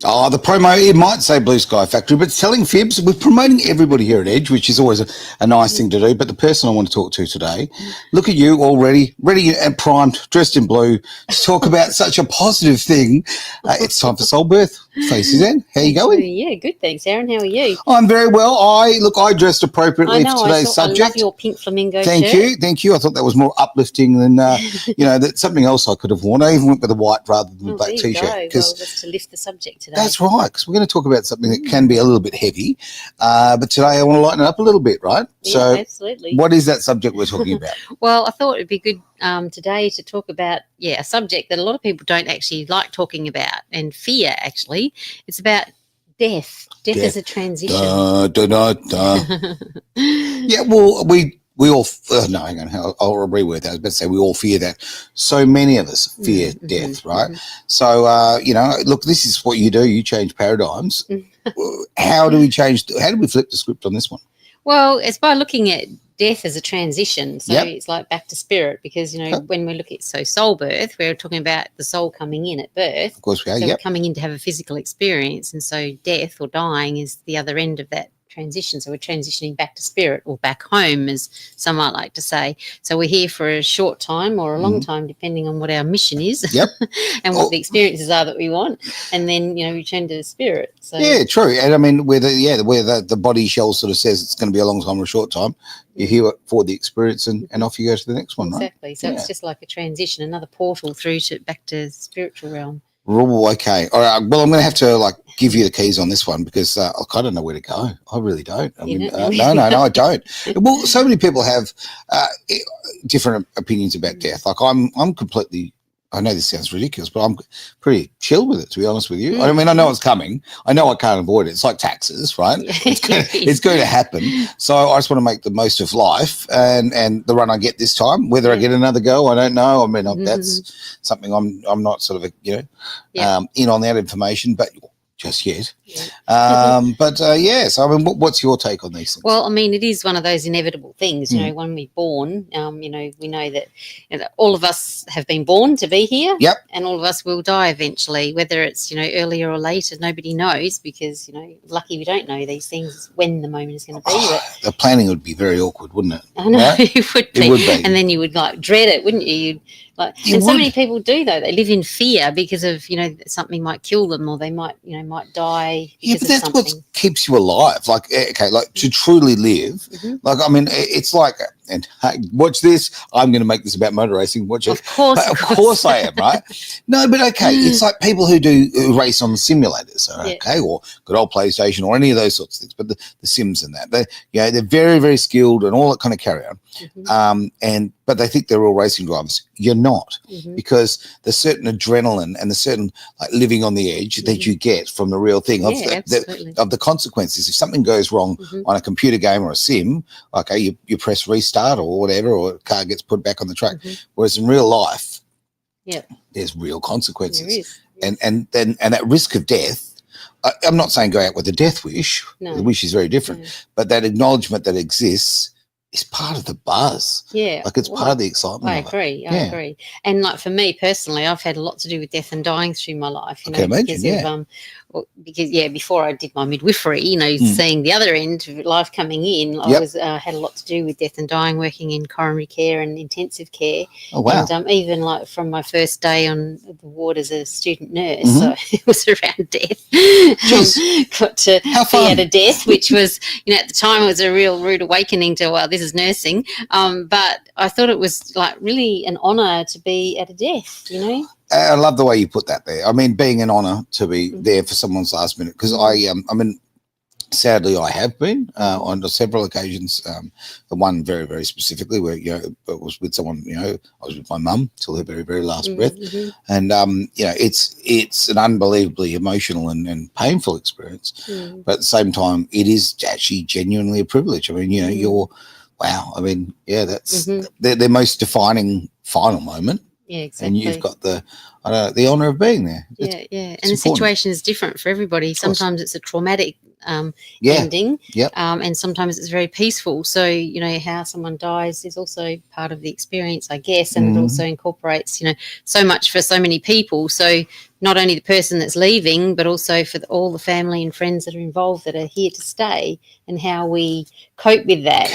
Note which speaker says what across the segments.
Speaker 1: Oh, the promo, it might say Blue Sky Factory, but selling fibs, we're promoting everybody here at Edge, which is always a nice thing to do. But the person I want to talk to today, look at you already, ready and primed, dressed in blue, to talk about such a positive thing. It's time for Soulbirth. Faye, Suzanne, how you going?
Speaker 2: Yeah, good, thanks, Aaron. How are you?
Speaker 1: I'm very well. I dressed appropriately for today's subject.
Speaker 2: I love your pink flamingo
Speaker 1: Thank you. I thought that was more uplifting than, that's something else I could have worn. I even went with a white rather than a black T-shirt.
Speaker 2: Well, just to lift the subject today.
Speaker 1: That's right, because we're going to talk about something that can be a little bit heavy, but today I want to lighten it up a little bit, right?
Speaker 2: Yeah,
Speaker 1: so
Speaker 2: absolutely.
Speaker 1: What is that subject we're talking about?
Speaker 2: Well, I thought it'd be good today to talk about, a subject that a lot of people don't actually like talking about, and fear, actually. It's about death. Death is a transition.
Speaker 1: Yeah, well, we all, no, hang on, I'll reword that. I was about to say we all fear that. So many of us fear death, right? So, look, this is what you do. You change paradigms. How do we flip the script on this one?
Speaker 2: Well, it's by looking at death as a transition. So it's like back to spirit, because, when we look at soul birth, we're talking about the soul coming in at birth.
Speaker 1: Of course we are,
Speaker 2: so we're coming in to have a physical experience. And so death or dying is the other end of that transition. So we're transitioning back to spirit, or back home, as some might like to say. So we're here for a short time or a long time, depending on what our mission is and what the experiences are that we want. And then, return to the spirit. So
Speaker 1: yeah, true. And I mean, where the body shell sort of says it's going to be a long time or a short time, you're here for the experience and off you go to the next one, right?
Speaker 2: Exactly. So it's just like a transition, another portal through to back to spiritual realm.
Speaker 1: Oh, okay. All right. Well, I'm going to have to give you the keys on this one, because I kind of know where to go. I really don't. I don't. Well, so many people have different opinions about death. Like I'm completely. I know this sounds ridiculous, but I'm pretty chill with it, to be honest with you. I mean, I know it's coming. I know I can't avoid it. It's like taxes, right? It's going to happen. So I just want to make the most of life and the run I get this time. Whether I get another go, I don't know. I mean, that's something I'm not sort of, in on that information, but just yet. So I mean, what's your take on these things?
Speaker 2: Well, I mean, it is one of those inevitable things, when we're born, we know that all of us have been born to be here, and all of us will die eventually, whether it's, earlier or later, nobody knows, because, lucky we don't know these things when the moment is going to be. But
Speaker 1: the planning would be very awkward, wouldn't it?
Speaker 2: I know,
Speaker 1: right?
Speaker 2: It would be. And then you would dread it, wouldn't you? So many people do, though. They live in fear because of, something might kill them, or they might die because of something.
Speaker 1: What keeps you alive. To truly live. I mean, it's like, and hey, watch this. I'm going to make this about motor racing. Watch it.
Speaker 2: Of course
Speaker 1: I am, right? No, but okay. It's like people who do race on simulators, or good old PlayStation, or any of those sorts of things. But the Sims and that, they're very, very skilled and all that kind of carry on. But they think they're all racing drivers. You're not, because there's certain adrenaline and the certain living on the edge that you get from the real thing of the consequences. If something goes wrong on a computer game or a sim, you press restart or whatever, or a car gets put back on the track. Whereas in real life, there's real consequences, and that risk of death. I'm not saying go out with a death wish. No. The wish is very different, but that acknowledgement that exists is part of the buzz.
Speaker 2: Yeah.
Speaker 1: It's part of the excitement.
Speaker 2: I agree. And for me personally, I've had a lot to do with death and dying through my life.
Speaker 1: I can imagine,
Speaker 2: because before I did my midwifery, seeing the other end of life coming in, I had a lot to do with death and dying, working in coronary care and intensive care.
Speaker 1: Oh, wow.
Speaker 2: And even from my first day on the ward as a student nurse, so it was around death. Got to be at a death, which was, at the time it was a real rude awakening to, this is nursing. But I thought it was really an honour to be at a death,
Speaker 1: I love the way you put that there. I mean, being an honour to be there for someone's last minute, because sadly I have been on several occasions. The one very, very specifically where, it was with someone, I was with my mum till her very, very last breath. And, it's an unbelievably emotional and painful experience. But at the same time, it is actually genuinely a privilege. I mean, you're, wow. I mean, that's their most defining final moment.
Speaker 2: Yeah, exactly.
Speaker 1: And you've got the honour of being there.
Speaker 2: And the situation is different for everybody. Sometimes it's a traumatic ending, and sometimes it's very peaceful. So, how someone dies is also part of the experience, I guess, and it also incorporates, so much for so many people. So not only the person that's leaving, but also for all the family and friends that are involved that are here to stay, and how we cope with that,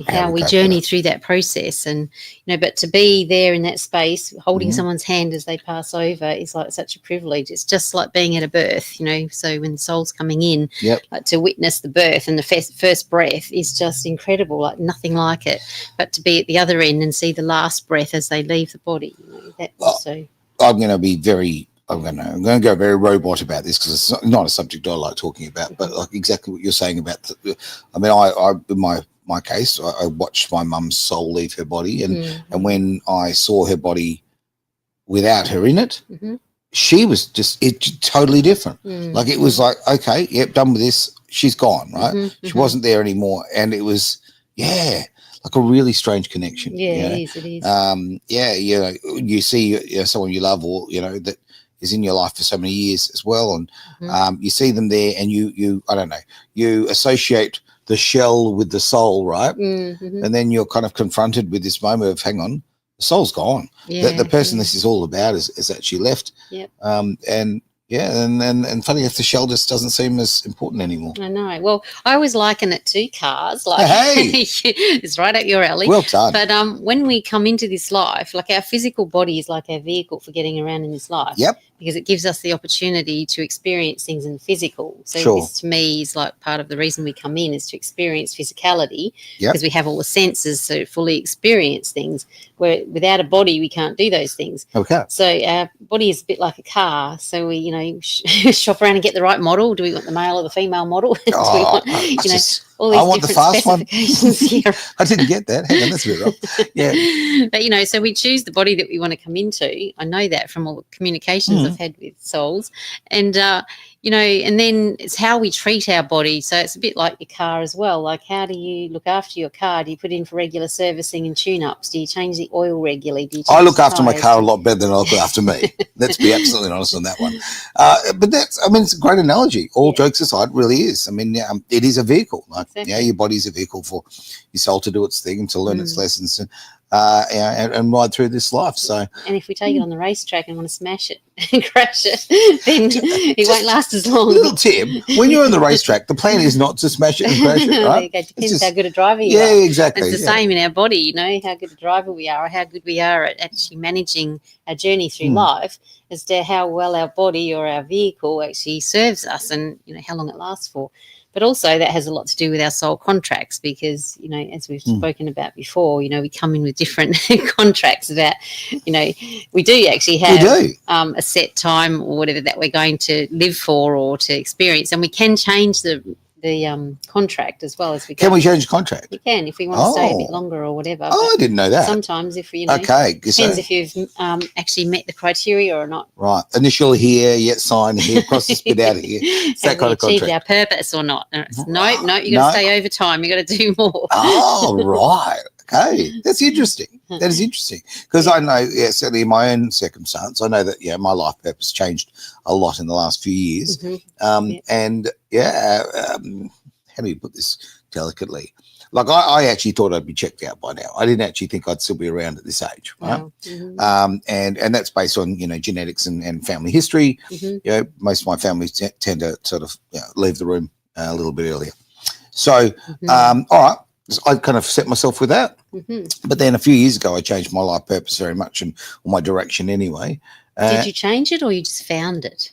Speaker 2: how we journey through that process. And, but to be there in that space, holding someone's hand as they pass over is like such a privilege. It's just like being at a birth, so when the soul's coming in, like to witness the birth and the first breath is just incredible, like nothing like it. But to be at the other end and see the last breath as they leave the body, that's so...
Speaker 1: I'm going to go very robot about this because it's not a subject I like talking about, but like exactly what you're saying about. I in my case, I watched my mum's soul leave her body, and when I saw her body without her in it, she was just totally different. Like it was like, okay, yep, done with this. She's gone, right? She wasn't there anymore, and it was like a really strange connection.
Speaker 2: It is.
Speaker 1: You see someone you love, or that is in your life for so many years as well, and you see them there, and you I don't know, you associate the shell with the soul, right? And then you're kind of confronted with this moment of, hang on, the soul's gone. The person this is all about is actually left. And funny if the shell just doesn't seem as important anymore.
Speaker 2: I know. Well, I always liken it to cars. Like,
Speaker 1: hey,
Speaker 2: it's right up your alley.
Speaker 1: Well done.
Speaker 2: But when we come into this life, like our physical body is like our vehicle for getting around in this life.
Speaker 1: Yep.
Speaker 2: Because it gives us the opportunity to experience things in the physical. So this to me is like part of the reason we come in is to experience physicality, because we have all the senses to fully experience things, where without a body we can't do those things.
Speaker 1: Okay.
Speaker 2: So our body is a bit like a car. So we, shop around and get the right model. Do we want the male or the female model? Do we want, all these
Speaker 1: want the fast one. I didn't get that. Hang on, that's a bit rough. Yeah.
Speaker 2: But, so we choose the body that we want to come into. I know that from all the communications I've had with souls. And, and then it's how we treat our body. So it's a bit like your car as well. Like, how do you look after your car? Do you put in for regular servicing and tune-ups? Do you change the oil regularly?
Speaker 1: I look after my car a lot better than I look after me. Let's be absolutely honest on that one. But it's a great analogy. All jokes aside, it really is. It is a vehicle. Like, your body's a vehicle for your soul to do its thing and to learn its lessons and ride through this life. So,
Speaker 2: and if we take it on the racetrack and want to smash it and crash it, then it won't last as long.
Speaker 1: Little tip: when you're on the racetrack, the plan is not to smash it and crash it, right?
Speaker 2: It depends how good a driver you are.
Speaker 1: Yeah, exactly.
Speaker 2: It's the same in our body, how good a driver we are, or how good we are at actually managing our journey through life, as to how well our body or our vehicle actually serves us, and how long it lasts for. But also that has a lot to do with our soul contracts, because, as we've spoken about before, we come in with different contracts about, we do actually have a set time or whatever that we're going to live for or to experience. And we can change the contract as well as we
Speaker 1: can. We change the contract?
Speaker 2: We can, if we want to stay a bit longer or whatever.
Speaker 1: Oh, I didn't know that.
Speaker 2: Sometimes if we,
Speaker 1: depends
Speaker 2: if you've actually met the criteria or not.
Speaker 1: Right. Initial here, yet sign here, cross this bit out of here. It's that kind of contract.
Speaker 2: Achieved our purpose or not? No, you got to stay over time. You got to do more.
Speaker 1: Oh, right. Okay, that's interesting. That is interesting, because I know, certainly in my own circumstance, I know that my life purpose changed a lot in the last few years. And how do you put this delicately? Like I actually thought I'd be checked out by now. I didn't actually think I'd still be around at this age, right? And that's based on genetics and family history. Most of my family tend to sort of leave the room a little bit earlier. So all right. I kind of set myself with that. But then a few years ago, I changed my life purpose very much, and my direction anyway.
Speaker 2: Did you change it, or you just found it?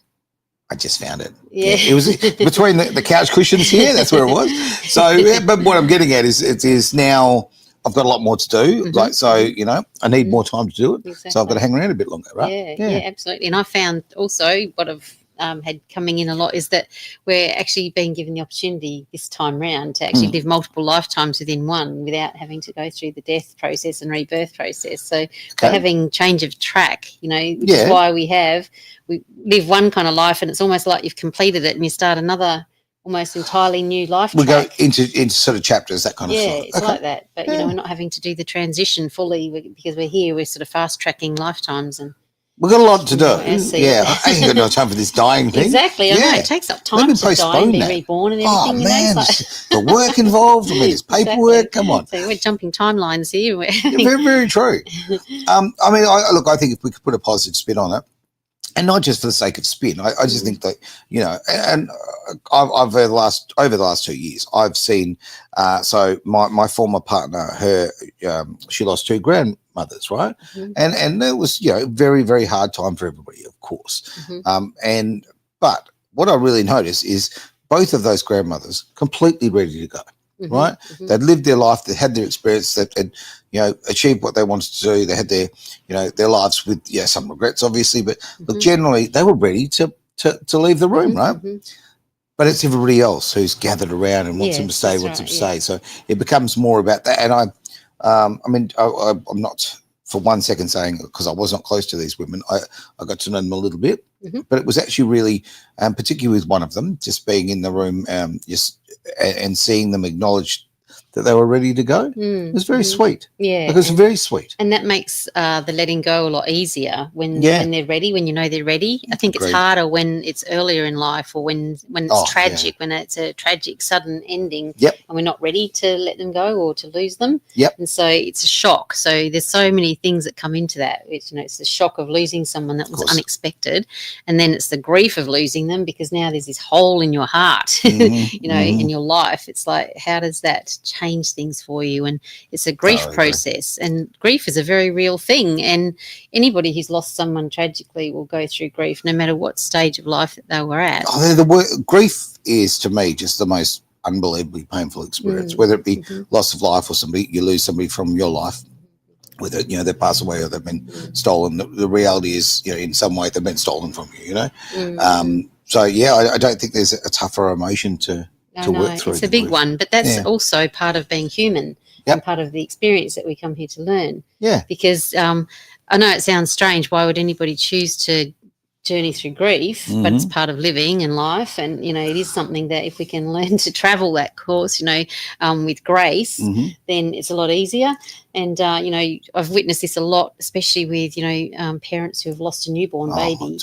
Speaker 1: I just found it. Yeah. It was between the couch cushions here. That's where it was. So, but what I'm getting at is it is now I've got a lot more to do. Like, so, I need more time to do it.
Speaker 2: Exactly.
Speaker 1: So I've got to hang around a bit longer, right?
Speaker 2: Yeah, absolutely. And I found also what I've had coming in a lot is that we're actually being given the opportunity this time round to actually live multiple lifetimes within one without having to go through the death process and rebirth process. So we're having change of track, which is why we live one kind of life, and it's almost like you've completed it and you start another almost entirely new life.
Speaker 1: We go into sort of chapters, that kind of stuff.
Speaker 2: Yeah, it's like that. But, we're not having to do the transition fully because we're here. We're sort of fast-tracking lifetimes, and
Speaker 1: we've got a lot to do. I ain't got no time for this dying thing.
Speaker 2: Exactly. I know. It takes up time to die and be reborn and everything.
Speaker 1: Oh, man. The work involved. There's paperwork. Exactly. Come on.
Speaker 2: So we're jumping timelines here.
Speaker 1: Very, very true. I think if we could put a positive spin on it, And not just for the sake of spin. I just think that, and I've over the last 2 years, I've seen. So my former partner, she lost 2 grandmothers, right? And it was very, very hard time for everybody, of course. But what I really noticed is both of those grandmothers completely ready to go. Right? They'd lived their life, they had their experience, that had, achieved what they wanted to do. They had their lives with some regrets, obviously, but look, generally they were ready to leave the room, right? But it's everybody else who's gathered around and wants them to stay, stay. So it becomes more about that. And I'm not for 1 second saying, because I wasn't close to these women, I got to know them a little bit, but it was actually really, particularly with one of them, just being in the room, and seeing them acknowledge that they were ready to go. It was very sweet. Yeah. It was very sweet.
Speaker 2: And that makes the letting go a lot easier when they're ready, when they're ready. I think it's harder when it's earlier in life, or when it's tragic, when it's a tragic sudden ending, and we're not ready to let them go or to lose them. And so it's a shock. So there's so many things that come into that. It's, it's the shock of losing someone that was unexpected, and then it's the grief of losing them, because now there's this hole in your heart, in your life. It's like, how does that change things for you? And it's a grief process, and grief is a very real thing, and anybody who's lost someone tragically will go through grief, no matter what stage of life that they were at.
Speaker 1: Grief is, to me, just the most unbelievably painful experience, whether it be loss of life, or you lose somebody from your life, whether they pass away or they've been stolen. The reality is, in some way they've been stolen from you. So I don't think there's a tougher emotion to work through.
Speaker 2: It's a big one, but that's also part of being human, and part of the experience that we come here to learn. Because I know it sounds strange. Why would anybody choose to journey through grief? But it's part of living and life, and it is something that if we can learn to travel that course, with grace, then it's a lot easier. And I've witnessed this a lot, especially with parents who have lost a newborn baby,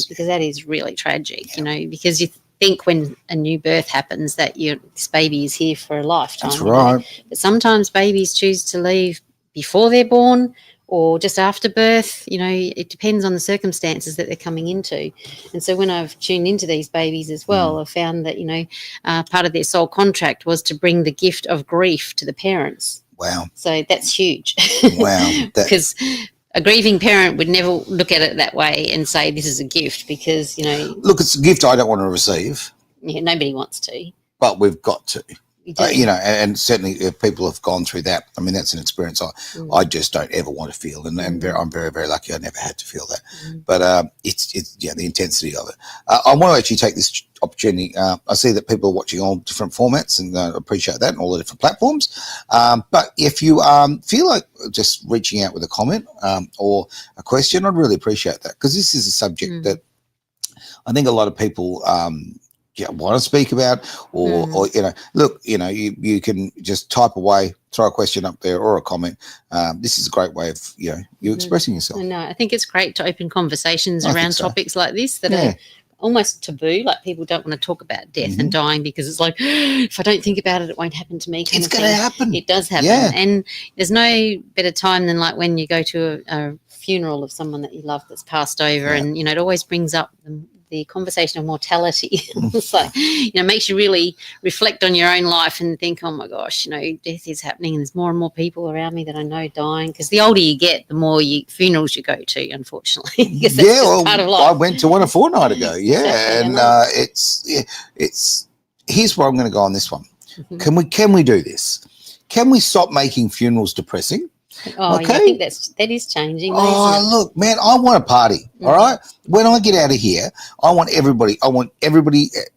Speaker 2: because that is really tragic. Because you think when a new birth happens that this baby is here for a lifetime.
Speaker 1: That's right.
Speaker 2: But sometimes babies choose to leave before they're born, or just after birth. It depends on the circumstances that they're coming into. And so when I've tuned into these babies as well, I've found that, part of their soul contract was to bring the gift of grief to the parents.
Speaker 1: Wow.
Speaker 2: So that's huge.
Speaker 1: Wow.
Speaker 2: Because a grieving parent would never look at it that way and say this is a gift, because,
Speaker 1: Look, it's a gift I don't want to receive.
Speaker 2: Yeah, nobody wants to.
Speaker 1: But we've got to. And certainly if people have gone through that, that's an experience I just don't ever want to feel, and I'm very, very lucky I never had to feel that. But it's the intensity of it. I want to actually take this opportunity. I see that people are watching all different formats, and I appreciate that, and all the different platforms. But if you feel like just reaching out with a comment or a question, I'd really appreciate that, because this is a subject that I think a lot of people want to speak about, or look, you can just type away, throw a question up there or a comment. This is a great way of you expressing yourself.
Speaker 2: No, I think it's great to open conversations around topics like this that are almost taboo. Like, people don't want to talk about death and dying, because it's like, if I don't think about it, it won't happen to me.
Speaker 1: It's going to happen.
Speaker 2: It does happen, and there's no better time than like when you go to a funeral of someone that you love that's passed over, and it always brings up the conversation of mortality. It's like, makes you really reflect on your own life and think, oh my gosh, death is happening, and there's more and more people around me that I know dying. Because the older you get, the more funerals you go to, unfortunately. Because that's just part of life.
Speaker 1: I went to one a fortnight ago. And it's here's where I'm going to go on this one. Can we do this? Can we stop making funerals depressing?
Speaker 2: Oh, okay. I think that is changing.
Speaker 1: Look, man, I want a party. All right. When I get out of here, I want everybody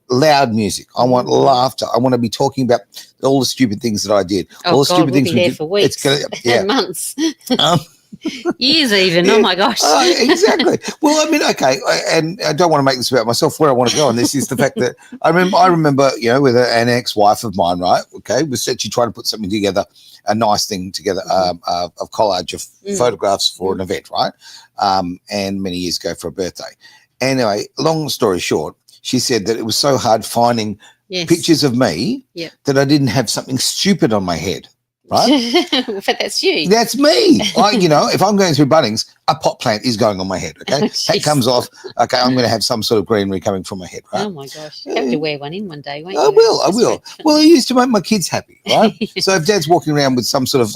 Speaker 1: loud music. I want laughter. I want to be talking about all the stupid things that I did. All the stupid things
Speaker 2: we did for weeks, months, years even. Oh my gosh.
Speaker 1: Exactly. Well, okay, and I don't want to make this about myself. Where I want to go, and this is the fact that I remember, with an ex-wife of mine, right? Okay, was actually trying to put something together, a nice thing together, of collage of photographs for an event, right? And many years ago for a birthday. Anyway, long story short, she said that it was so hard finding pictures of me that I didn't have something stupid on my head. right?
Speaker 2: But that's you.
Speaker 1: That's me. If I'm going through Bunnings, a pot plant is going on my head, okay? That comes off, okay, I'm going to have some sort of greenery coming from my head, right?
Speaker 2: Oh, my gosh. You have to wear one in one day, won't you?
Speaker 1: I will. Well, I used to make my kids happy, right? So if Dad's walking around with some sort of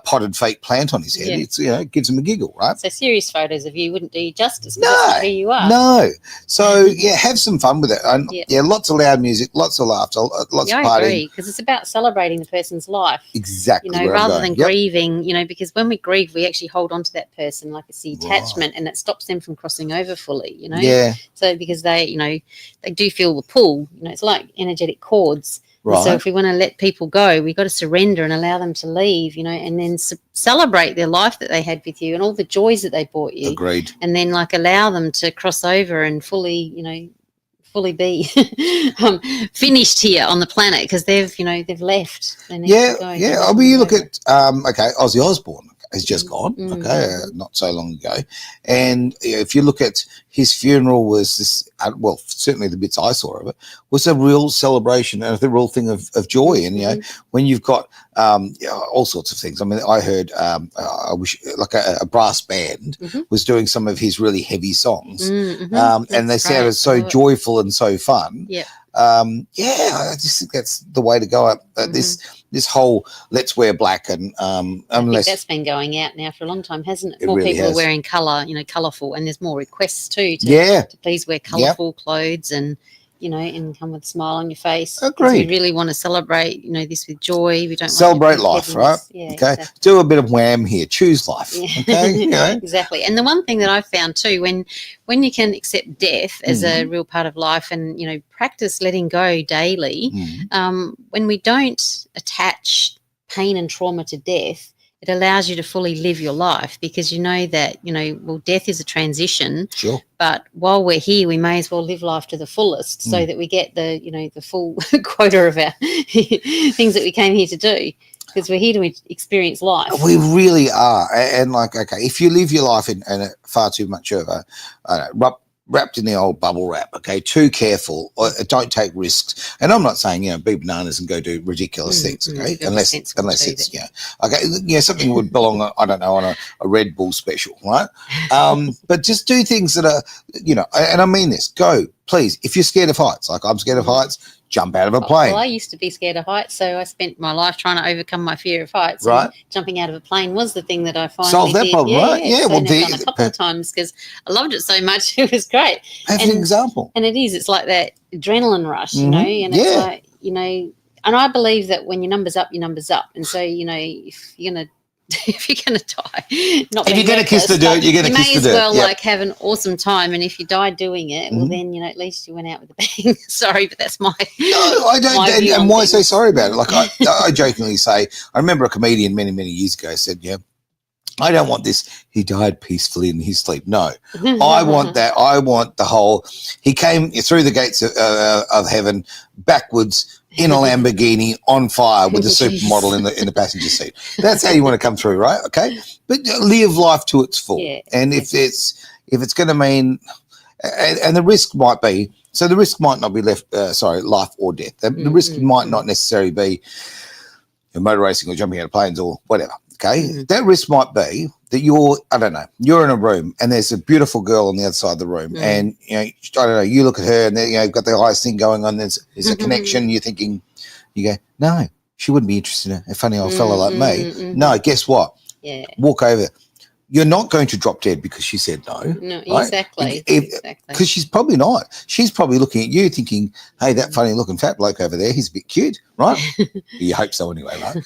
Speaker 1: potted fake plant on his head, it's it gives him a giggle, right?
Speaker 2: So serious photos of you wouldn't do you justice. No, that's not who you are.
Speaker 1: No. So have some fun with it. And lots of loud music, lots of laughter, lots of partying.
Speaker 2: I agree, because it's about celebrating the person's life.
Speaker 1: Exactly.
Speaker 2: Rather than grieving, because when we grieve, we actually hold on to that person, like it's the attachment, and it stops them from crossing over fully.
Speaker 1: Yeah.
Speaker 2: So because they do feel the pull. It's like energetic cords. Right. So if we want to let people go, we've got to surrender and allow them to leave, and then celebrate their life that they had with you and all the joys that they brought you.
Speaker 1: Agreed.
Speaker 2: And then allow them to cross over and fully be finished here on the planet, because they've left. They need to go.
Speaker 1: I mean, you look at Ozzy Osbourne has just gone, not so long ago, and if you look at his funeral, was this certainly the bits I saw of it was a real celebration and the real thing of joy. And when you've got all sorts of things. I mean, I heard I wish a brass band was doing some of his really heavy songs, and they sounded so joyful and so fun. I just think that's the way to go. This whole let's wear black, and
Speaker 2: I think that's been going out now for a long time, hasn't it? More really people are wearing colour, colourful, and there's more requests too to please wear colourful clothes and and come with a smile on your face.
Speaker 1: Agreed.
Speaker 2: We really want to celebrate, this with joy. We don't
Speaker 1: celebrate life, right?
Speaker 2: Yeah,
Speaker 1: okay.
Speaker 2: Exactly.
Speaker 1: Do a bit of wham here. Choose life. Yeah. Okay.
Speaker 2: Exactly. And the one thing that I've found too, when you can accept death as a real part of life, and practice letting go daily, when we don't attach pain and trauma to death, it allows you to fully live your life, because that, death is a transition.
Speaker 1: Sure.
Speaker 2: But while we're here, we may as well live life to the fullest, so that we get the full quota of our things that we came here to do, because we're here to experience life.
Speaker 1: We really are. And if you live your life in far too much of wrapped in the old bubble wrap, okay, too careful, don't take risks. And I'm not saying, be bananas and go do ridiculous things, okay, unless it's, something would belong, I don't know, on a Red Bull special, right? But just do things that are, and I mean this, go, please, if you're scared of heights, like I'm scared of heights, jump out of a plane.
Speaker 2: Well, I used to be scared of heights, so I spent my life trying to overcome my fear of heights.
Speaker 1: Right.
Speaker 2: And jumping out of a plane was the thing that I finally
Speaker 1: solved that problem, right?
Speaker 2: Yeah. So I've done a couple of times because I loved it so much. It was great.
Speaker 1: Have an example.
Speaker 2: And it's like that adrenaline rush, and it's like, and I believe that when your number's up, your number's up. And so, if you're going to if you're going to die, if you're going to kiss the dirt, you're going to kiss the dirt. You may as well have an awesome time, and if you die doing it, well then at least you went out with a bang. Sorry, but that's my
Speaker 1: I don't. And why say sorry about it? I jokingly say, I remember a comedian many years ago said, I don't want this. He died peacefully in his sleep. No, I want that. I want the whole. He came through the gates of heaven backwards in a Lamborghini on fire with a supermodel in the passenger seat. That's how you want to come through, right? Okay, but live life to its full. Yeah, and if it's going to mean, and the risk might be. So the risk might not be life or death. The risk might not necessarily be motor racing or jumping out of planes or whatever. Okay, that risk might be that you're in a room and there's a beautiful girl on the other side of the room, and you look at her and you've got the eyes thing going on. There's a connection. You're thinking, you go, no, she wouldn't be interested in a funny old fella like me. No, guess what? Yeah, walk over. You're not going to drop dead because she said no. No, right?
Speaker 2: Exactly.
Speaker 1: Because she's probably not. She's probably looking at you thinking, hey, that funny looking fat bloke over there, he's a bit cute, right? You hope so anyway, right?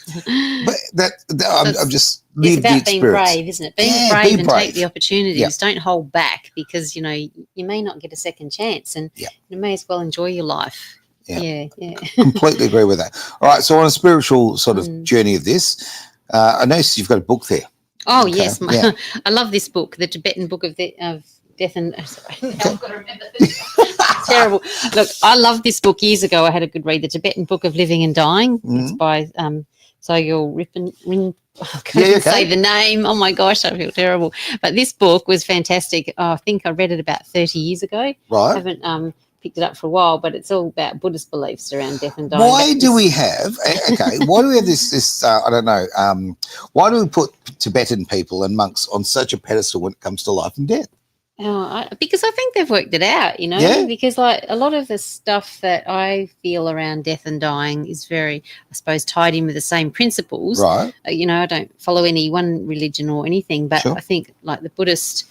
Speaker 1: But I'm just live the experience.
Speaker 2: It's about being brave, isn't it? Being brave and take the opportunities. Yeah. Don't hold back, because, you may not get a second chance, and you may as well enjoy your life. Yeah.
Speaker 1: Completely agree with that. All right, so on a spiritual sort of journey of this, I noticed you've got a book there.
Speaker 2: Oh, okay. Yes. I love this book, the Tibetan Book of Death and... Sorry, I've got to remember this. It's terrible. Look, I loved this book years ago. I had a good read, the Tibetan Book of Living and Dying. It's by Sogyal Rinpoche. I can't say the name. Oh, my gosh, I feel terrible. But this book was fantastic. I think I read it about 30 years ago.
Speaker 1: Right.
Speaker 2: I haven't picked it up for a while, but it's all about Buddhist beliefs around death and dying.
Speaker 1: Why do we have this I don't know, why do we put Tibetan people and monks on such a pedestal when it comes to life and death?
Speaker 2: Because I think they've worked it out,
Speaker 1: Yeah.
Speaker 2: because like a lot of the stuff that I feel around death and dying is very, I suppose, tied in with the same principles.
Speaker 1: Right.
Speaker 2: I don't follow any one religion or anything, but
Speaker 1: Sure.
Speaker 2: I think like the Buddhist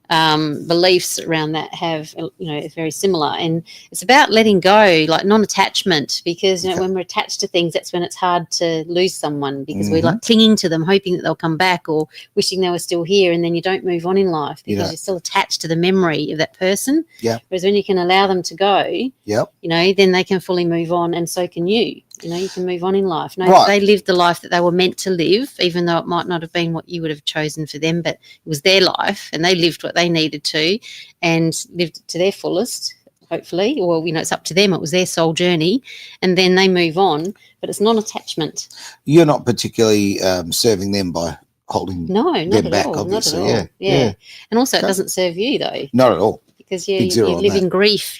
Speaker 2: beliefs around that have, it's very similar, and it's about letting go, like non-attachment, because when we're attached to things, that's when it's hard to lose someone, because we're like clinging to them, hoping that they'll come back or wishing they were still here, and then you don't move on in life because you're still attached to the memory of that person.
Speaker 1: Yeah.
Speaker 2: Whereas when you can allow them to go, then they can fully move on, and so can you. You can move on in life. They lived the life that they were meant to live, even though it might not have been what you would have chosen for them, but it was their life and they lived what they needed to and lived it to their fullest, hopefully. Or, it's up to them. It was their soul journey, and then they move on, but it's non-attachment. You're
Speaker 1: not particularly serving them by holding them back, obviously.
Speaker 2: Not at all. Yeah. And also it doesn't serve you, though.
Speaker 1: Not at all.
Speaker 2: Because you live in grief.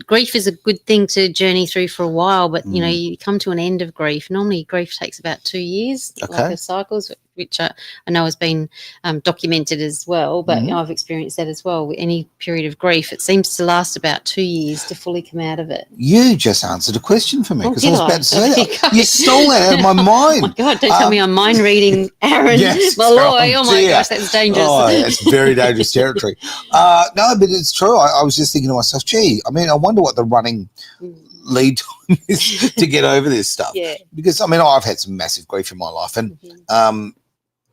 Speaker 2: Grief is a good thing to journey through for a while, but you come to an end of grief. Normally, grief takes about 2 years, like the cycles, which I know has been documented as well. But I've experienced that as well. With any period of grief, it seems to last about 2 years to fully come out of it.
Speaker 1: You just answered a question for me, because I was about to say that. You stole that out of my mind.
Speaker 2: Oh my God, don't tell me I'm mind reading Aaron Malloy. Oh my gosh, that's dangerous.
Speaker 1: Oh, that's very dangerous territory. No, but it's true. I was just thinking to myself, gee, I wonder what the running lead time is to get over this stuff.
Speaker 2: Yeah.
Speaker 1: Because, I've had some massive grief in my life, and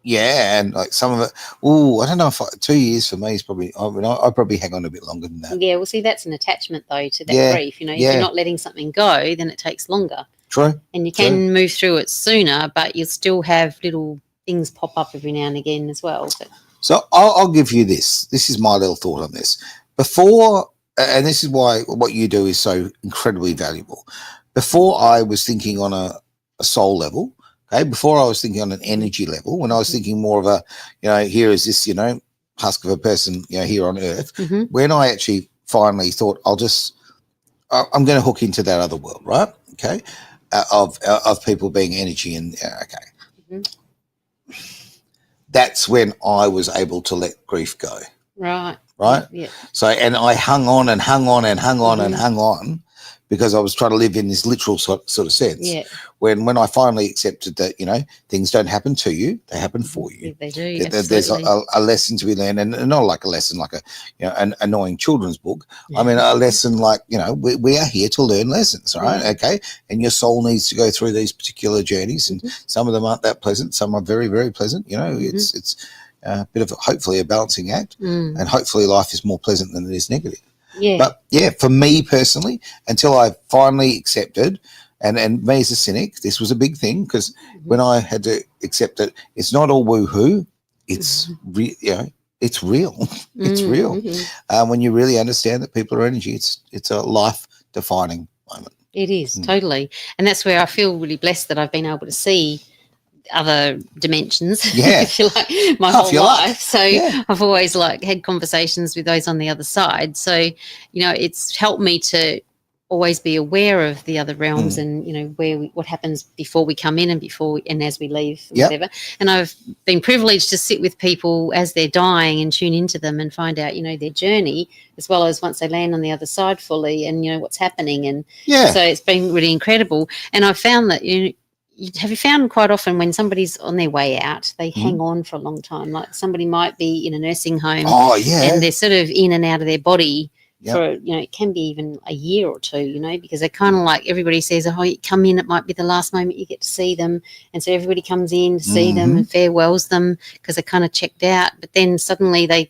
Speaker 1: and like some of it, I don't know if 2 years for me is probably, I'd probably hang on a bit longer than that.
Speaker 2: Yeah, well, see, that's an attachment, though, to that grief. If you're not letting something go, then it takes longer.
Speaker 1: True.
Speaker 2: And you can move through it sooner, but you'll still have little things pop up every now and again as well. But.
Speaker 1: So I'll give you this. This is my little thought on this. Before, and this is why what you do is so incredibly valuable. Before I was thinking on a soul level, before I was thinking on an energy level, when I was thinking more of a, here is this, husk of a person, here on earth, when I actually finally thought I'm going to hook into that other world, right? Okay. Of people being energy and, that's when I was able to let grief go.
Speaker 2: Right. Yeah.
Speaker 1: So, and I hung on and hung on and hung on and hung on, because I was trying to live in this literal sort of sense.
Speaker 2: Yeah.
Speaker 1: When I finally accepted that, things don't happen to you, they happen for you.
Speaker 2: They do.
Speaker 1: There's a lesson to be learned, and not like a lesson like an annoying children's book. A lesson like, we are here to learn lessons, right? Okay. And your soul needs to go through these particular journeys, and some of them aren't that pleasant. Some are very, very pleasant. It's a bit of hopefully a balancing act, and hopefully life is more pleasant than it is negative.
Speaker 2: Yeah.
Speaker 1: But for me personally, until I finally accepted, and me as a cynic, this was a big thing, because when I had to accept that it's not all woo-hoo, it's it's real. It's real. When you really understand that people are energy, it's a life-defining moment.
Speaker 2: It is, totally. And that's where I feel really blessed that I've been able to see other dimensions, if you like, my whole life. So I've always had conversations with those on the other side. So, it's helped me to always be aware of the other realms and, what happens before we come in and as we leave, whatever. And I've been privileged to sit with people as they're dying and tune into them and find out, their journey, as well as once they land on the other side fully and, what's happening. And so it's been really incredible. And I've found that, have you found quite often when somebody's on their way out, they hang on for a long time? Like somebody might be in a nursing home and they're sort of in and out of their body for, it can be even a year or two, because they kind of like, everybody says, you come in, it might be the last moment you get to see them. And so everybody comes in to see them and farewells them because they're kind of checked out. But then suddenly they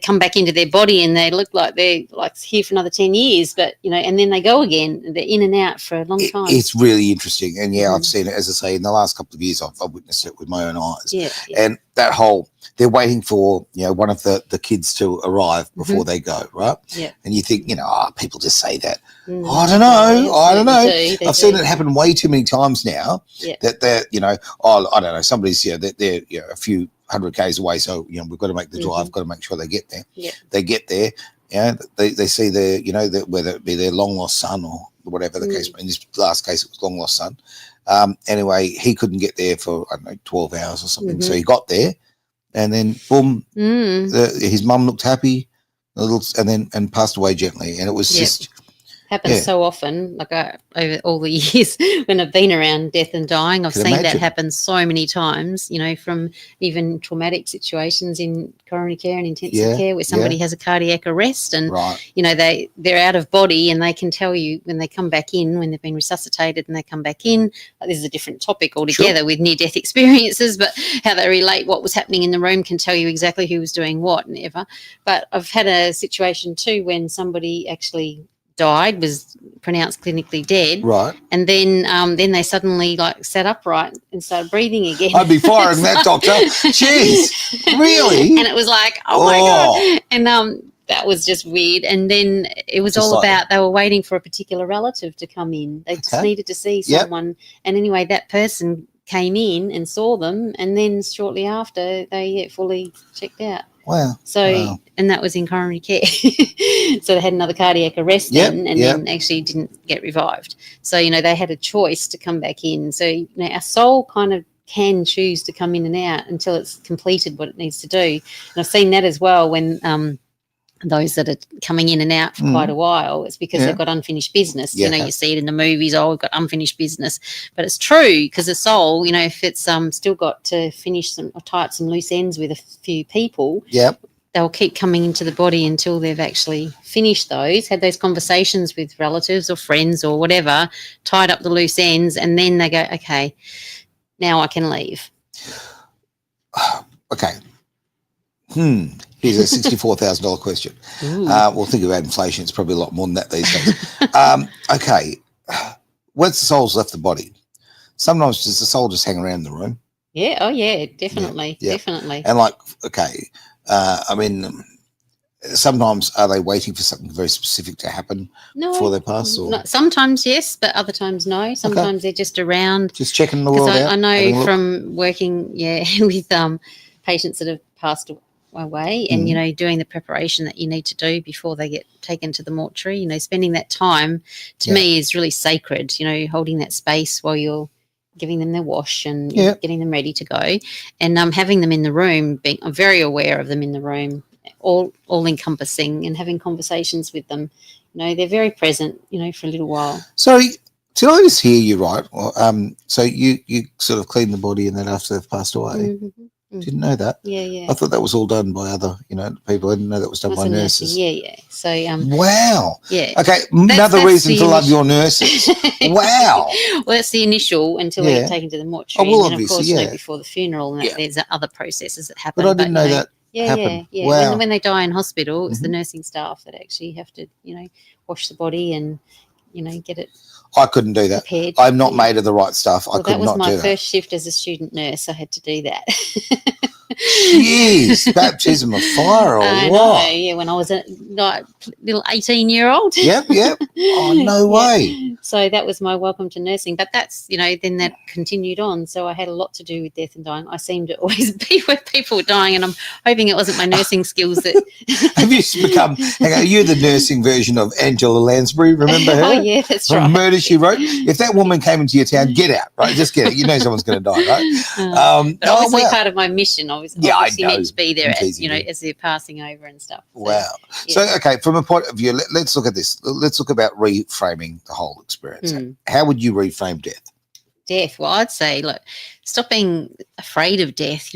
Speaker 2: come back into their body and they look like they're like here for another 10 years, but, and then they go again and they're in and out for a long time. It's
Speaker 1: really interesting. And I've seen it, as I say, in the last couple of years, I've witnessed it with my own eyes.
Speaker 2: Yeah.
Speaker 1: And that whole, they're waiting for, one of the kids to arrive before they go, right?
Speaker 2: Yeah.
Speaker 1: And you think, people just say that. I don't know.
Speaker 2: They
Speaker 1: I've seen it happen way too many times now that they're, I don't know, somebody's, they're a few 100 Ks away. So, we've got to make the drive, got to make sure they get there.
Speaker 2: Yeah.
Speaker 1: They get there They see their, whether it be their long lost son or whatever the case. In this last case, it was long lost son. Anyway, he couldn't get there for, I don't know, 12 hours or something. So he got there, and then boom, his mum looked happy, and passed away gently. And it was just
Speaker 2: happens so often. Like over all the years when I've been around death and dying, I've seen that happen so many times. From even traumatic situations in coronary care and intensive care, where somebody has a cardiac arrest, and they're out of body, and they can tell you when they come back in, when they've been resuscitated and they come back in. This is a different topic altogether with near-death experiences, but how they relate what was happening in the room can tell you exactly who was doing what and ever. But I've had a situation too when somebody actually died, was pronounced clinically dead, right? And then they suddenly sat upright and started breathing again.
Speaker 1: I'd be firing that doctor. Jeez, really?
Speaker 2: And it was like, oh my god! And that was just weird. And then it was just all about they were waiting for a particular relative to come in. They just needed to see someone. And anyway, that person came in and saw them, and then shortly after they fully checked out.
Speaker 1: Wow.
Speaker 2: So, and that was in coronary care. So they had another cardiac arrest then, and then actually didn't get revived. So, they had a choice to come back in. So, our soul kind of can choose to come in and out until it's completed what it needs to do. And I've seen that as well when those that are coming in and out for quite a while, it's because they've got unfinished business. You see it in the movies, we've got unfinished business. But it's true, because the soul, if it's still got to finish or tie up some loose ends with a few people, they'll keep coming into the body until they've actually finished those, had those conversations with relatives or friends or whatever, tied up the loose ends, and then they go, okay, now I can leave.
Speaker 1: Okay. Here's a $64,000 question. We'll think about inflation. It's probably a lot more than that these days. Okay. Once the soul's left the body, sometimes does the soul just hang around the room?
Speaker 2: Yeah. Oh, yeah, definitely. Definitely.
Speaker 1: And sometimes are they waiting for something very specific to happen before they pass? Or?
Speaker 2: No, sometimes yes, but other times no. Sometimes they're just around.
Speaker 1: Just checking the world out?
Speaker 2: I know from working, with patients that have passed away and, doing the preparation that you need to do before they get taken to the mortuary, spending that time to me is really sacred, holding that space while you're giving them their wash and getting them ready to go, and having them in the room, I'm very aware of them in the room, all encompassing, and having conversations with them. They're very present, for a little while.
Speaker 1: So did I just hear you right? So you sort of clean the body and then after they've passed away? Mm-hmm. Didn't know that.
Speaker 2: Yeah.
Speaker 1: I thought that was all done by other, people. I didn't know that was done by nurses.
Speaker 2: Yeah. So
Speaker 1: wow.
Speaker 2: Yeah.
Speaker 1: Okay, another reason to love your nurses. Wow.
Speaker 2: Well, that's the initial until they get taken to the mortuary.
Speaker 1: Oh, well,
Speaker 2: and then, of course, before the funeral, and there's other processes that happen.
Speaker 1: But I didn't know that. Happen.
Speaker 2: Yeah.
Speaker 1: Wow.
Speaker 2: When they die in hospital, it's the nursing staff that actually have to, wash the body and, get it.
Speaker 1: I couldn't do that.
Speaker 2: Prepared.
Speaker 1: I'm not made of the right stuff.
Speaker 2: Well,
Speaker 1: I could not do that.
Speaker 2: That was my first shift as a student nurse. I had to do that.
Speaker 1: Jeez, baptism of fire or what?
Speaker 2: Yeah, when I was a little 18-year-old.
Speaker 1: Yep. Oh, no way.
Speaker 2: So that was my welcome to nursing. But that's, then that continued on. So I had a lot to do with death and dying. I seemed to always be where people were dying, and I'm hoping it wasn't my nursing skills that...
Speaker 1: Have you become... Hang on, you're the nursing version of Angela Lansbury, remember her?
Speaker 2: Oh, yeah, that's right.
Speaker 1: From Murder, She Wrote. If that woman came into your town, get out, right? Just get out. Someone's going to die, right?
Speaker 2: But obviously part of my mission, I was obviously meant to be there as they're passing over and stuff. So,
Speaker 1: wow. So, okay, from a point of view, let's look at this. Let's look about reframing the whole experience. How would you reframe death?
Speaker 2: Well, I'd say, look, stop being afraid of death.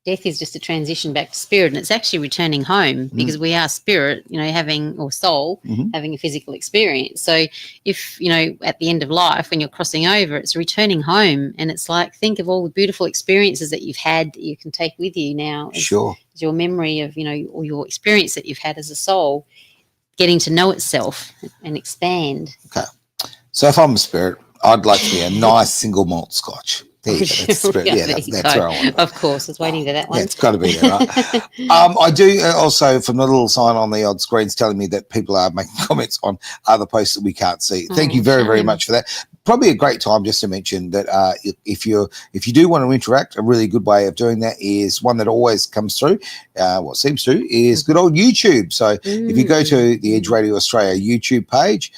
Speaker 2: Death is just a transition back to spirit, and it's actually returning home because we are spirit, having, or soul, having a physical experience. So if, at the end of life, when you're crossing over, it's returning home, and it's like, think of all the beautiful experiences that you've had that you can take with you now.
Speaker 1: Sure.
Speaker 2: It's your memory of, or your experience that you've had as a soul, getting to know itself and expand.
Speaker 1: Okay. So if I'm a spirit, I'd like to be a nice single malt scotch. There you go. That's where I want.
Speaker 2: Of course, I was waiting for that one.
Speaker 1: Yeah, it's got to be there, right? I do also, from the little sign on the odd screens telling me that people are making comments on other posts that we can't see. Thank you very, very much for that. probably a great time just to mention that if you do want to interact, a really good way of doing that is one that always comes through, what seems to, is good old YouTube. So if you go to the Edge Radio Australia YouTube page,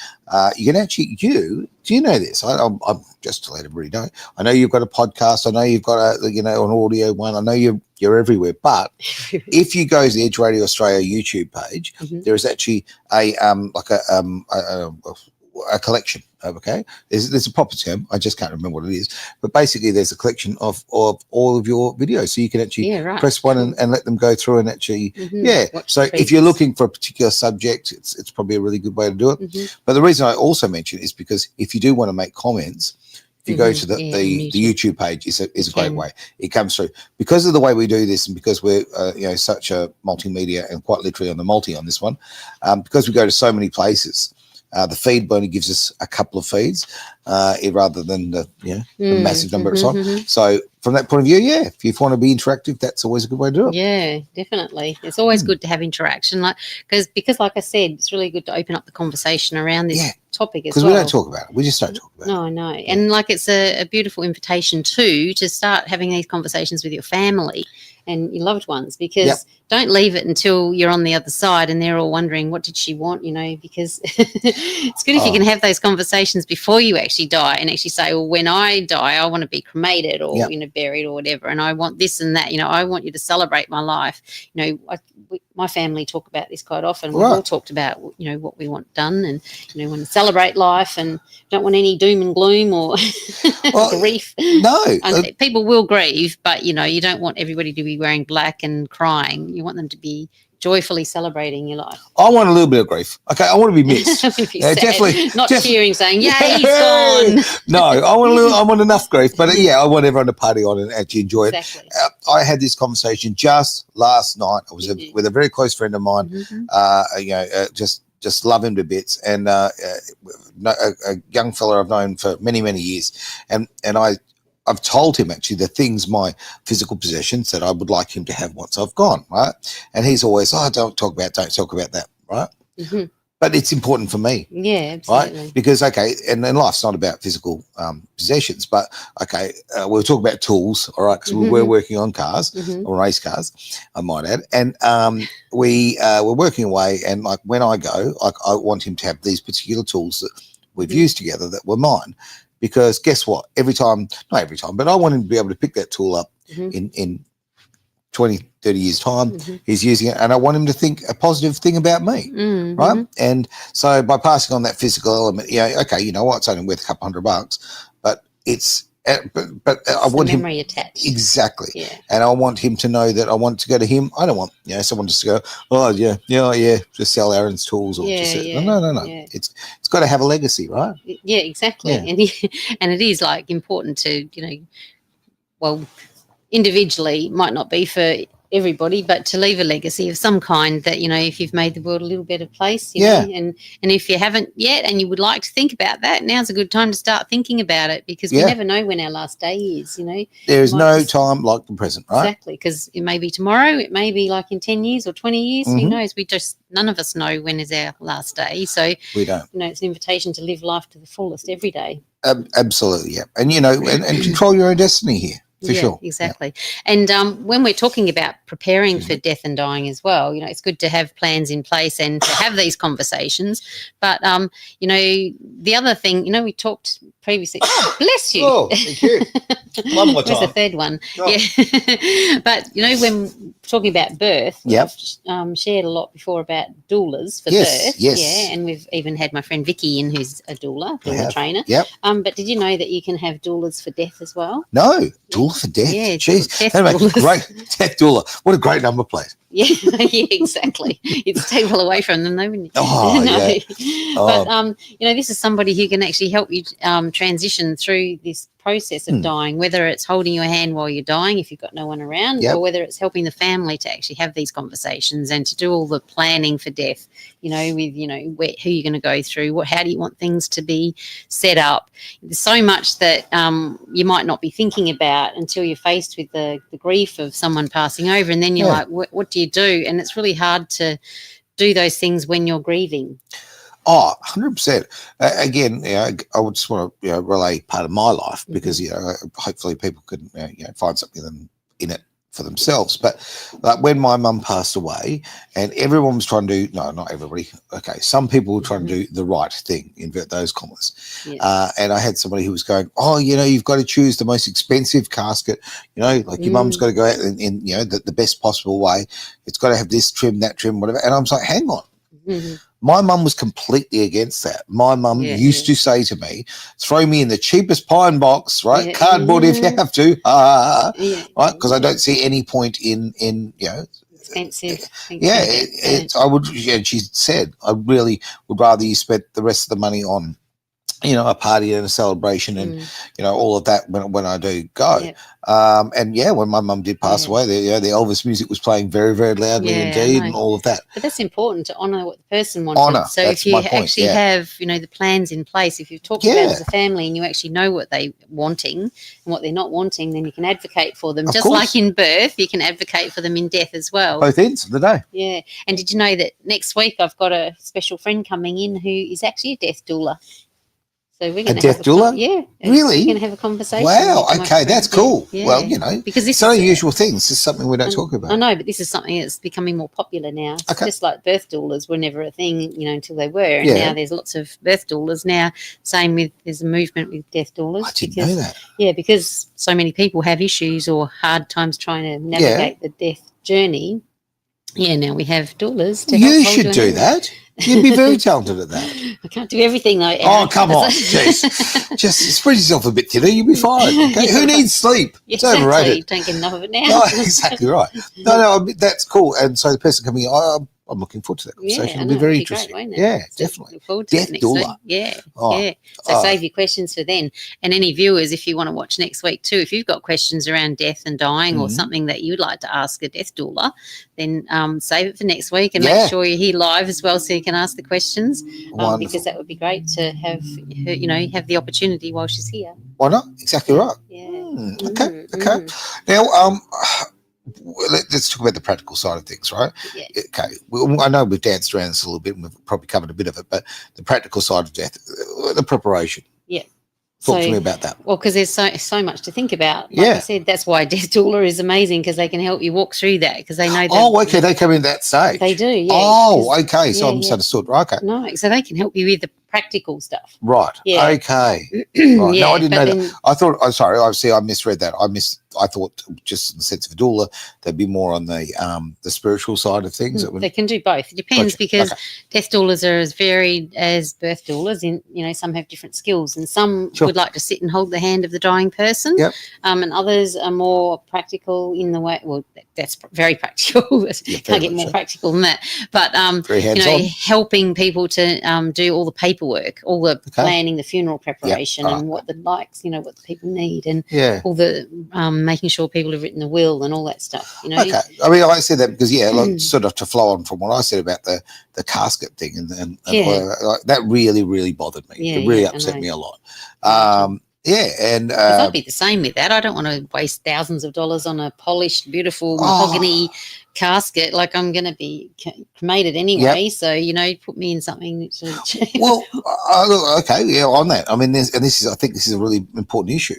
Speaker 1: you can actually, do you know this? I'm just to let everybody know. I know you've got a podcast. I know you've got an audio one. I know you're everywhere. But if you go to the Edge Radio Australia YouTube page, there is actually a collection. Okay, there's a proper term. I just can't remember what it is. But basically, there's a collection of all of your videos, so you can actually press one and let them go through and actually watch. So if you're looking for a particular subject, it's probably a really good way to do it. But the reason I also mention is because if you do want to make comments, if you go to the YouTube page, is a great way. It comes through because of the way we do this, and because we're such a multimedia and quite literally on the multi on this one, because we go to so many places. The feed only gives us a couple of feeds rather than the massive number it's on. So from that point of view, if you want to be interactive, that's always a good way to do it.
Speaker 2: Yeah, definitely. It's always good to have interaction, because like I said, it's really good to open up the conversation around this topic as well.
Speaker 1: Because we don't talk about it. We just don't talk about it.
Speaker 2: No, I know. And it's a beautiful invitation too to start having these conversations with your family and your loved ones, because don't leave it until you're on the other side and they're all wondering, what did she want, because it's good if you can have those conversations before you actually die and actually say, well, when I die, I want to be cremated or, buried or whatever, and I want this and that, I want you to celebrate my life. My family talk about this quite often. We've all talked about, what we want done and, want to celebrate life and don't want any doom and gloom or grief.
Speaker 1: No.
Speaker 2: People will grieve, but, you don't want everybody to be wearing black and crying. You want them to be joyfully celebrating your life.
Speaker 1: I want a little bit of grief. Okay, I want to be missed.
Speaker 2: Definitely not cheering, saying, "Yeah, he's gone."
Speaker 1: No, I want enough grief, but I want everyone to party on and actually enjoy it. I had this conversation just last night. I was with a very close friend of mine. Just love him to bits, and a young fella I've known for many years, and I've told him actually the things, my physical possessions that I would like him to have once I've gone, right? And he's always, don't talk about that, right? But it's important for me.
Speaker 2: Yeah, absolutely.
Speaker 1: Right? Because, and life's not about physical possessions, but, we'll talk about tools, all right, because we're working on cars, or race cars, I might add. And we're working away, and, when I go, I want him to have these particular tools that we've used together that were mine. Because guess what? Not every time, but I want him to be able to pick that tool up in 20, 30 years' time. He's using it, and I want him to think a positive thing about me, right? And so by passing on that physical element, you know what? It's only worth a couple $100, but it's but I want him
Speaker 2: memory attached.
Speaker 1: Exactly. Yeah. And I want him to know that I want to go to him. I don't want someone just to go, just sell Aaron's tools or no. Yeah. It's got to have a legacy, right?
Speaker 2: Yeah, exactly. Yeah. And it is important to individually might not be for everybody, but to leave a legacy of some kind that, if you've made the world a little better place, you know, and if you haven't yet and you would like to think about that, now's a good time to start thinking about it, because we never know when our last day is, There is
Speaker 1: no time like the present, right?
Speaker 2: Exactly, because it may be tomorrow, it may be like in 10 years or 20 years, who knows? None of us know when is our last day. So,
Speaker 1: we don't.
Speaker 2: It's an invitation to live life to the fullest every day.
Speaker 1: Absolutely, yeah. And, and control your own destiny here. For sure.
Speaker 2: Exactly. And when we're talking about preparing for death and dying as well, it's good to have plans in place and to have these conversations. But, the other thing, we talked previously. Oh, bless you.
Speaker 1: Oh, thank you. One more time.
Speaker 2: There's the third one. Oh. Yeah. But, when talking about birth, I've shared a lot before about doulas for birth.
Speaker 1: Yes.
Speaker 2: Yeah. And we've even had my friend Vicky in, who's a doula trainer.
Speaker 1: Yep.
Speaker 2: But did you know that you can have doulas for death as well?
Speaker 1: No. Doula for death.
Speaker 2: Yeah,
Speaker 1: jeez,
Speaker 2: death
Speaker 1: great death doula. What a great number plate.
Speaker 2: Yeah, exactly. You'd stay well away from them, though, wouldn't you?
Speaker 1: Oh,
Speaker 2: no. But this is somebody who can actually help you transition through this process of dying, whether it's holding your hand while you're dying if you've got no one around, or whether it's helping the family to actually have these conversations and to do all the planning for death, with who you're going to go through, how do you want things to be set up. There's so much that you might not be thinking about until you're faced with the grief of someone passing over, and then you're like, what do you do? And it's really hard to do those things when you're grieving.
Speaker 1: Oh, 100%. Again, I would just want to relay part of my life because hopefully people can find something in it for themselves. But like when my mum passed away, and everyone was trying to do not everybody. Okay, some people were trying to do the right thing, invert those commas.
Speaker 2: Yes.
Speaker 1: And I had somebody who was going, "Oh, you've got to choose the most expensive casket. Like your mum's got to go out in the best possible way. It's got to have this trim, that trim, whatever." And I was like, "Hang on."
Speaker 2: Mm-hmm.
Speaker 1: My mum was completely against that. My mum used to say to me, "Throw me in the cheapest pine box, right? Cardboard if you have to, right? Because I don't see any point in
Speaker 2: expensive.
Speaker 1: I would. She said, "I really would rather you spent the rest of the money on, a party and a celebration and all of that when I do go." When my mum did pass away, the Elvis music was playing very, very loudly indeed, and all of that.
Speaker 2: But that's important to honour what the person wanted. So if you actually have the plans in place, if you've talked about it as a family and you actually know what they're wanting and what they're not wanting, then you can advocate for them. Just like in birth, you can advocate for them in death as well.
Speaker 1: Both ends of the day.
Speaker 2: Yeah. And did you know that next week I've got a special friend coming in who is actually a death doula? So we're going to have
Speaker 1: doula?
Speaker 2: Really? We're going to have a conversation.
Speaker 1: Wow. Okay, that's cool. Yeah. Well,
Speaker 2: because
Speaker 1: it's not unusual things. This is something we don't talk about.
Speaker 2: I know, but this is something that's becoming more popular now. It's just like birth doulas were never a thing, until they were. And now there's lots of birth doulas now. Same with there's a movement with death doulas.
Speaker 1: I didn't know that.
Speaker 2: Yeah, because so many people have issues or hard times trying to navigate the death journey. Yeah, now we have doulas to help.
Speaker 1: You should do that. You'd be very talented at that.
Speaker 2: I can't do everything though.
Speaker 1: Oh, come on. Jeez. Just spread yourself a bit thinner. You'll be fine. Okay? Who needs sleep? It's overrated.
Speaker 2: Don't get enough of it now.
Speaker 1: No, exactly right. No, that's cool. And so the person coming in, I'm looking forward to that conversation. It'll be very interesting.
Speaker 2: Great, won't it?
Speaker 1: Yeah, definitely.
Speaker 2: Look forward to
Speaker 1: Death
Speaker 2: it next
Speaker 1: doula.
Speaker 2: week. Yeah. So save your questions for then. And any viewers, if you want to watch next week too, if you've got questions around death and dying or something that you'd like to ask a death doula, then save it for next week and make sure you're here live as well so you can ask the questions because that would be great to have her, have the opportunity while she's here.
Speaker 1: Why not? Exactly right.
Speaker 2: Yeah.
Speaker 1: Okay. Now, let's talk about the practical side of things, right?
Speaker 2: Yeah.
Speaker 1: Okay. I know we've danced around this a little bit and we've probably covered a bit of it, but the practical side of death, the preparation.
Speaker 2: Yeah.
Speaker 1: Talk to me about that.
Speaker 2: Well, because there's so much to think about. Like I said, that's why death doula is amazing because they can help you walk through that because they know that.
Speaker 1: Oh, okay. They come in that stage.
Speaker 2: They do, yeah.
Speaker 1: Oh, okay. So I'm misunderstood. Okay.
Speaker 2: No, so they can help you with the practical stuff.
Speaker 1: Right.
Speaker 2: Yeah.
Speaker 1: Okay. Right. No, I didn't know
Speaker 2: then,
Speaker 1: that. I thought, I'm sorry, I misread that. I thought just in the sense of a doula, they'd be more on the spiritual side of things.
Speaker 2: They can do both. It depends because death doulas are as varied as birth doulas. Some have different skills and some would like to sit and hold the hand of the dying person.
Speaker 1: Yep.
Speaker 2: And others are more practical in the way, well, that's very practical. Can't get more practical than that. But, helping people to do all the paperwork, all the planning, the funeral preparation and what the likes, what the people need and all the making sure people have written the will and all that stuff, Okay.
Speaker 1: I mean, I said that because, like, sort of to flow on from what I said about the casket thing and that really, really bothered me. It really upset me a lot. And
Speaker 2: I'd be the same with that. I don't want to waste thousands of dollars on a polished, beautiful mahogany casket. Like I'm going to be cremated anyway, so put me in something.
Speaker 1: Well, on that. I mean, I think this is a really important issue.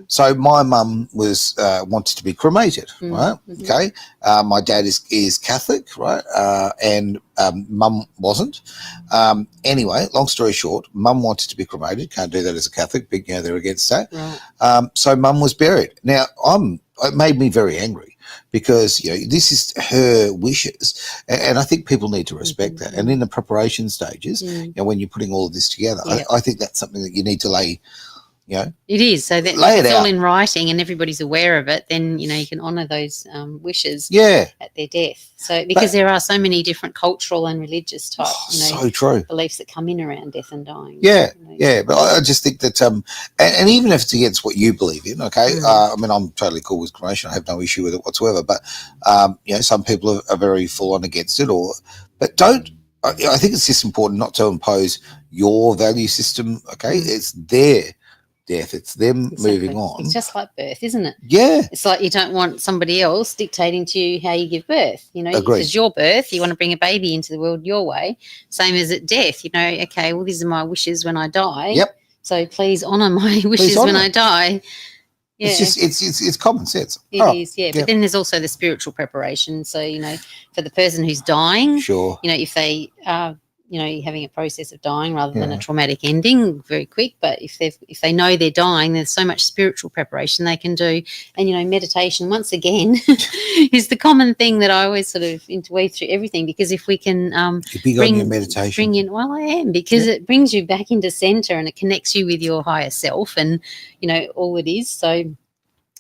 Speaker 1: So my mum was wanted to be cremated, right? Okay, my dad is Catholic, right? And mum wasn't. Anyway, long story short, mum wanted to be cremated. Can't do that as a Catholic. Big, they're against that.
Speaker 2: Right.
Speaker 1: So mum was buried. Now it made me very angry. Because this is her wishes, and I think people need to respect that. And in the preparation stages, when you're putting all of this together, I think that's something that you need to lay. It
Speaker 2: is so that
Speaker 1: lay
Speaker 2: it's
Speaker 1: it
Speaker 2: all
Speaker 1: out.
Speaker 2: In writing and everybody's aware of it. Then you can honour those wishes at their death. So because there are so many different cultural and religious type
Speaker 1: so true
Speaker 2: beliefs that come in around death and dying.
Speaker 1: But I just think that and even if it's against what you believe in, I mean I'm totally cool with cremation. I have no issue with it whatsoever. But some people are very full on against it. But don't. I think it's just important not to impose your value system. Okay, it's their death. It's them moving on.
Speaker 2: It's just like birth, isn't it?
Speaker 1: Yeah.
Speaker 2: It's like you don't want somebody else dictating to you how you give birth. You know,
Speaker 1: Agreed.
Speaker 2: it's your birth. You want to bring a baby into the world your way. Same as at death. You know, okay, well, these are my wishes when I die.
Speaker 1: Yep.
Speaker 2: So please honour my wishes when I die. Yeah.
Speaker 1: It's just it's common sense.
Speaker 2: It is, yeah. But then there's also the spiritual preparation. So, you know, for the person who's dying,
Speaker 1: sure.
Speaker 2: You know, if they are, you know, having a process of dying rather than a traumatic ending, very quick. But if they know they're dying, there's so much spiritual preparation they can do. And, you know, meditation, once again, is the common thing that I always sort of interweave through everything, because if we can
Speaker 1: You're big on your meditation.
Speaker 2: well, I am, because it brings you back into center and it connects you with your higher self and, you know, all it is. So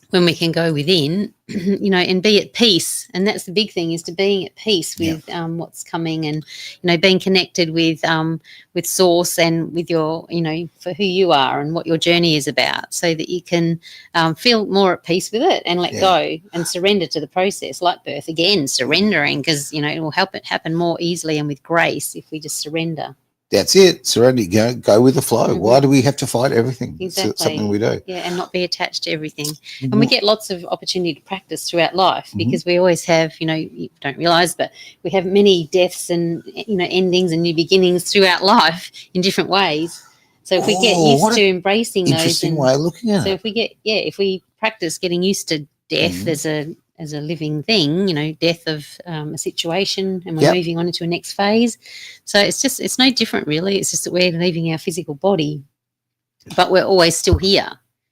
Speaker 2: when we can go within, you know, and be at peace. And that's the big thing, is to being at peace with what's coming, and, you know, being connected with source and with your, you know, for who you are and what your journey is about, so that you can feel more at peace with it and let go and surrender to the process, like birth. Again, surrendering, because, you know, it will help it happen more easily and with grace if we just surrender.
Speaker 1: That's it. Surrender. Go with the flow. Why do we have to fight everything?
Speaker 2: Exactly.
Speaker 1: It's something we do.
Speaker 2: Yeah, and not be attached to everything. And we get lots of opportunity to practice throughout life, because we always have, you know, you don't realise, but we have many deaths and, you know, endings and new beginnings throughout life in different ways. So if we get used to embracing those,
Speaker 1: interesting way of looking at it.
Speaker 2: So if we practice getting used to death as a living thing, you know, death of a situation, and we're moving on into a next phase. So it's no different really. It's just that we're leaving our physical body, but we're always still here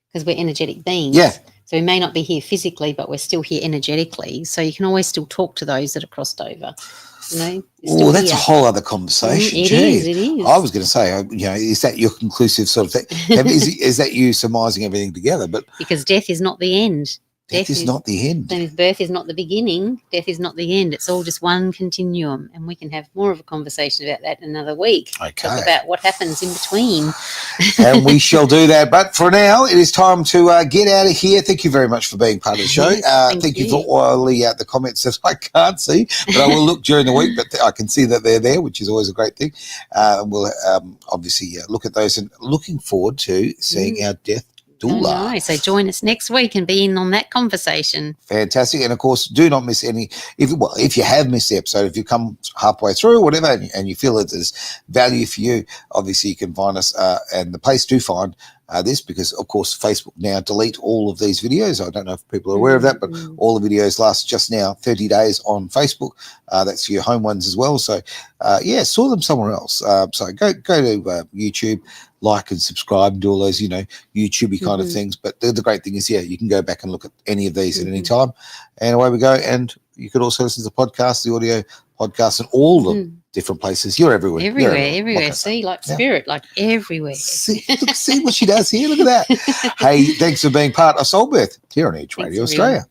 Speaker 2: because we're energetic beings.
Speaker 1: Yeah.
Speaker 2: So we may not be here physically, but we're still here energetically. So you can always still talk to those that have crossed over. You know,
Speaker 1: oh, that's a whole other conversation.
Speaker 2: It is.
Speaker 1: I was going to say, you know, is that your conclusive sort of thing? Is that you surmising everything together? But
Speaker 2: because death is not the end.
Speaker 1: Death is not the end.
Speaker 2: Same as birth is not the beginning. Death is not the end. It's all just one continuum, and we can have more of a conversation about that another week.
Speaker 1: Okay.
Speaker 2: Talk about what happens in between.
Speaker 1: And we shall do that. But for now, it is time to get out of here. Thank you very much for being part of the show. Thank you for all the comments that I can't see, but I will look during the week. But I can see that they're there, which is always a great thing. We'll obviously look at those, and looking forward to seeing our death doula.
Speaker 2: So join us next week and be in on that conversation. Fantastic.
Speaker 1: And of course, do not miss any. If you have missed the episode, if you come halfway through or whatever, and you feel that there's value for you, obviously you can find us. And the place to find this, because of course Facebook now delete all of these videos. I don't know if people are aware of that, but all the videos last just now 30 days on Facebook. That's your home ones as well. So saw them somewhere else. So go to YouTube, like and subscribe, and do all those, you know, YouTube-y kind of things. But the great thing is, you can go back and look at any of these at any time. And away we go. And you could also listen to the podcast, the audio podcast, and all the different places. You're everywhere.
Speaker 2: Everywhere. See, like spirit, like everywhere.
Speaker 1: See what she does here. Look at that. Hey, thanks for being part of Soulbirth here on AWST Radio Australia.